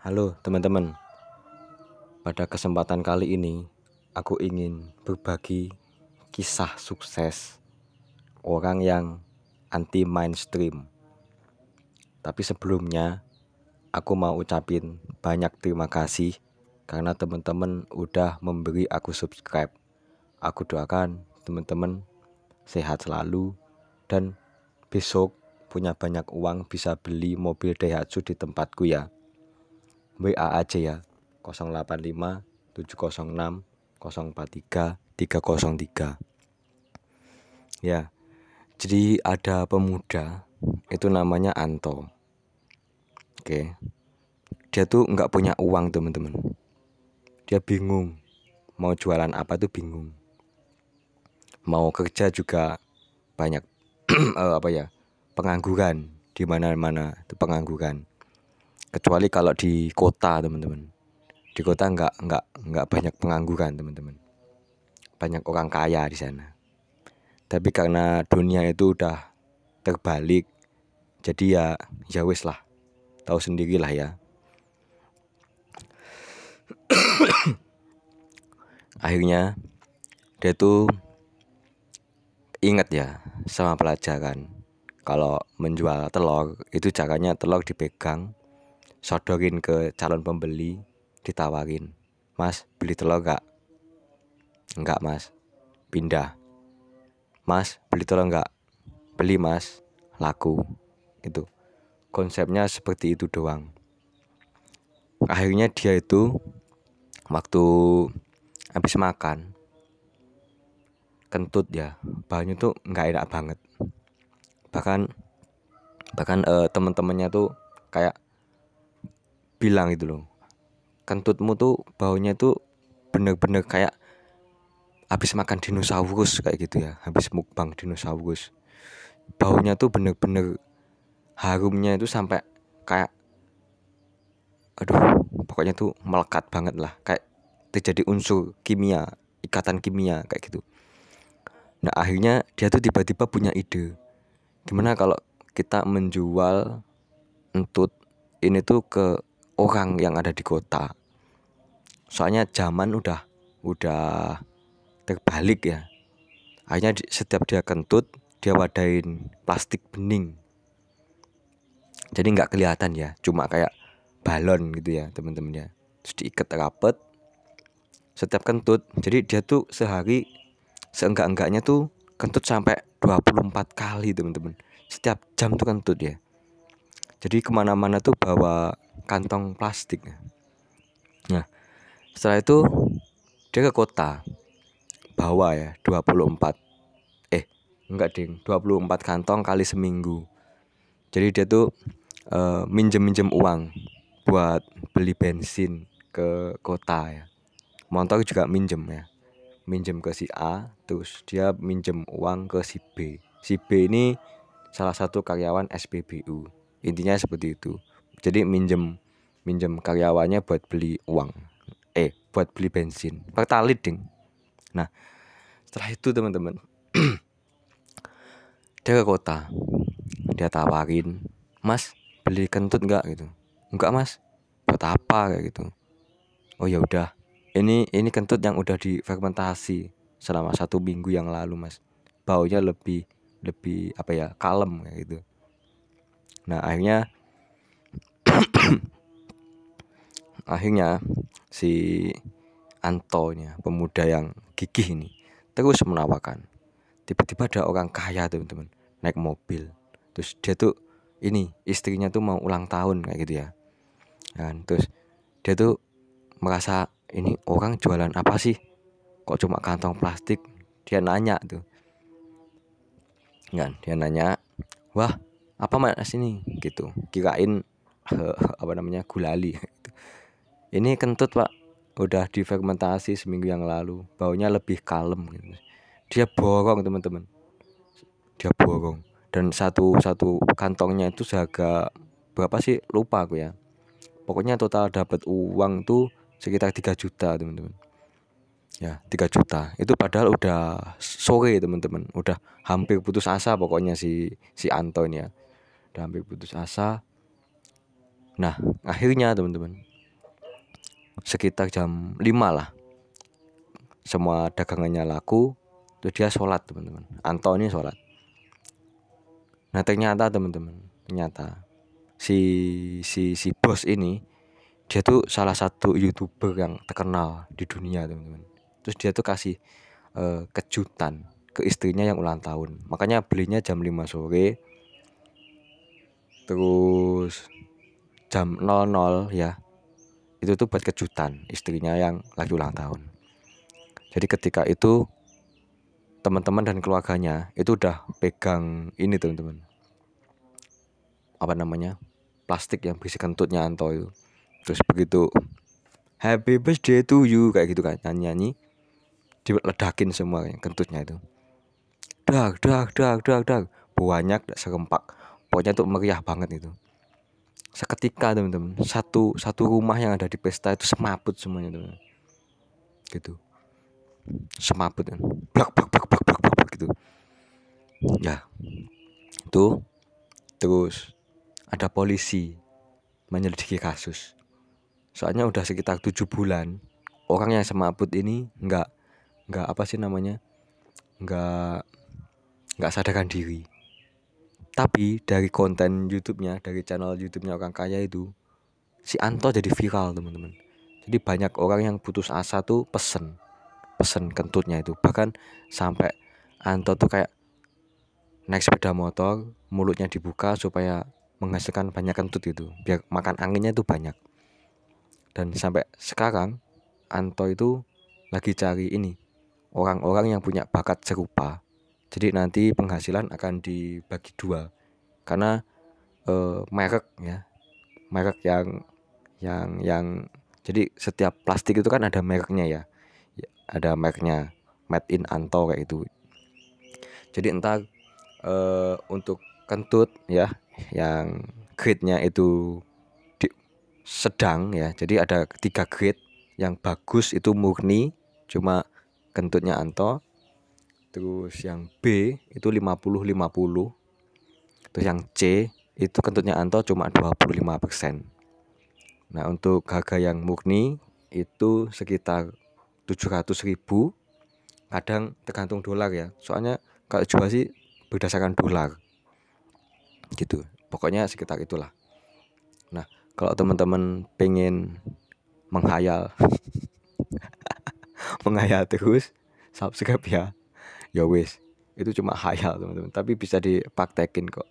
Halo teman-teman, pada kesempatan kali ini aku ingin berbagi kisah sukses orang yang anti mainstream. Tapi sebelumnya aku mau ucapin banyak terima kasih karena teman-teman udah memberi aku subscribe. Aku doakan teman-teman sehat selalu dan besok punya banyak uang bisa beli mobil Daihatsu di tempatku ya. WA aja ya, 085 706 043 303. Ya, jadi ada pemuda itu namanya Anto. Oke, dia tuh nggak punya uang teman-teman. Dia bingung mau jualan apa tuh bingung. Mau kerja juga banyak pengangguran di mana-mana itu pengangguran. Kecuali kalau di kota teman-teman. Di kota nggak banyak pengangguran teman-teman. Banyak orang kaya di sana. Tapi karena dunia itu udah terbalik, jadi ya wis lah, tahu sendirilah ya. Akhirnya dia tuh ingat ya sama pelajaran kalau menjual telur itu caranya telur dipegang, sodorin ke calon pembeli, ditawarin, "Mas, beli telur gak?" "Enggak mas." "Pindah." "Mas, beli telur gak?" "Beli mas." Laku. Itu konsepnya seperti itu doang. Akhirnya dia itu waktu habis makan kentut ya, bahannya tuh nggak enak banget. Bahkan teman-temannya tuh kayak bilang gitu loh, kentutmu tuh baunya tuh bener-bener kayak habis makan dinosaurus kayak gitu ya, habis mukbang dinosaurus. Baunya tuh bener-bener harumnya itu sampai kayak aduh, pokoknya tuh melekat banget lah, kayak terjadi unsur kimia, ikatan kimia kayak gitu. Nah akhirnya dia tuh tiba-tiba punya ide, gimana kalau kita menjual entut ini tuh ke orang yang ada di kota. Soalnya zaman udah terbalik ya. Akhirnya setiap dia kentut dia wadain plastik bening. Jadi nggak kelihatan ya, cuma kayak balon gitu ya teman-teman ya. Terus diikat rapet setiap kentut. Jadi dia tuh sehari seenggak-enggaknya tuh kentut sampai 24 kali teman-teman. Setiap jam tuh kentut ya. Jadi kemana-mana tuh bawa kantong plastik. Nah setelah itu dia ke kota, bawa ya 24 kantong kali seminggu. Jadi dia tuh minjem uang buat beli bensin ke kota ya. Motor juga minjem ya, minjem ke si A, terus dia minjem uang ke si B. Si B ini salah satu karyawan SPBU. Intinya seperti itu. Jadi minjem karyawannya buat beli uang, buat beli bensin, pertalit ding. Nah setelah itu teman-teman dia ke kota, dia tawarin, "Mas, beli kentut nggak?" gitu. "Enggak mas." "Buat apa?" kayak gitu. "Oh ya udah, ini kentut yang udah difermentasi selama 1 minggu yang lalu mas, baunya lebih kalem kayak gitu." Nah akhirnya si Antonya, pemuda yang gigih ini, terus menawarkan. Tiba-tiba ada orang kaya teman-teman naik mobil, terus dia tuh istrinya tuh mau ulang tahun kayak gitu ya kan. Terus dia tuh merasa ini orang jualan apa sih kok cuma kantong plastik. Dia nanya tuh kan, dia nanya, "Wah, apa mas ini?" gitu, kirain gulali gitu. "Ini kentut pak, udah difermentasi seminggu yang lalu, baunya lebih kalem gitu." Dia borong teman-teman, dia borong, dan satu kantongnya itu seharga berapa sih lupa aku ya. Pokoknya total dapat uang tuh sekitar 3 juta teman-teman. Ya 3 juta itu padahal udah sore teman-teman, udah hampir putus asa pokoknya si Anton ya, udah hampir putus asa. Nah akhirnya teman-teman sekitar jam 5 lah, semua dagangannya laku. Terus dia sholat teman-teman, Anto ini sholat. Nah ternyata teman-teman, ternyata si bos ini dia tuh salah satu YouTuber yang terkenal di dunia teman-teman. Terus dia tuh kasih kejutan ke istrinya yang ulang tahun. Makanya belinya jam 5 sore. Terus jam 00 ya, itu tuh buat kejutan istrinya yang lagi ulang tahun. Jadi ketika itu teman-teman dan keluarganya itu udah pegang ini teman-teman, apa namanya, plastik yang berisi kentutnya Anto itu. Terus begitu happy birthday to you kayak gitu kan, nyanyi diledakin semua kentutnya itu, dag, banyak serempak, pokoknya tuh meriah banget itu. Seketika teman-teman, satu rumah yang ada di pesta itu semaput semuanya teman-teman, gitu, semaput kan, blak gitu ya. Itu terus ada polisi menyelidiki kasus, soalnya udah sekitar 7 bulan orang yang semaput ini nggak apa sih namanya, nggak sadarkan diri. Tapi dari konten YouTube-nya, dari channel YouTube-nya orang kaya itu, si Anto jadi viral teman-teman. Jadi banyak orang yang putus asa tuh pesen kentutnya itu. Bahkan sampai Anto tuh kayak naik sepeda motor, mulutnya dibuka supaya menghasilkan banyak kentut itu, biar makan anginnya itu banyak. Dan sampai sekarang Anto itu lagi cari ini, orang-orang yang punya bakat serupa. Jadi nanti penghasilan akan dibagi 2, karena merek ya, merek yang jadi setiap plastik itu kan ada mereknya ya, ada mereknya Made in Anto kayak itu. Jadi entar untuk kentut ya yang grade-nya itu sedang ya, jadi ada 3 grade. Yang bagus itu murni cuma kentutnya Anto. Terus yang B itu 50-50. Terus yang C itu kentutnya Anto cuma 25%. Nah untuk harga yang murni itu sekitar 700.000. Kadang tergantung dolar ya, soalnya kalau jual sih berdasarkan dolar gitu, pokoknya sekitar itulah. Nah kalau teman-teman pengen menghayal menghayal terus, subscribe ya. Ya wis, itu cuma hayal teman-teman, tapi bisa dipraktekin kok.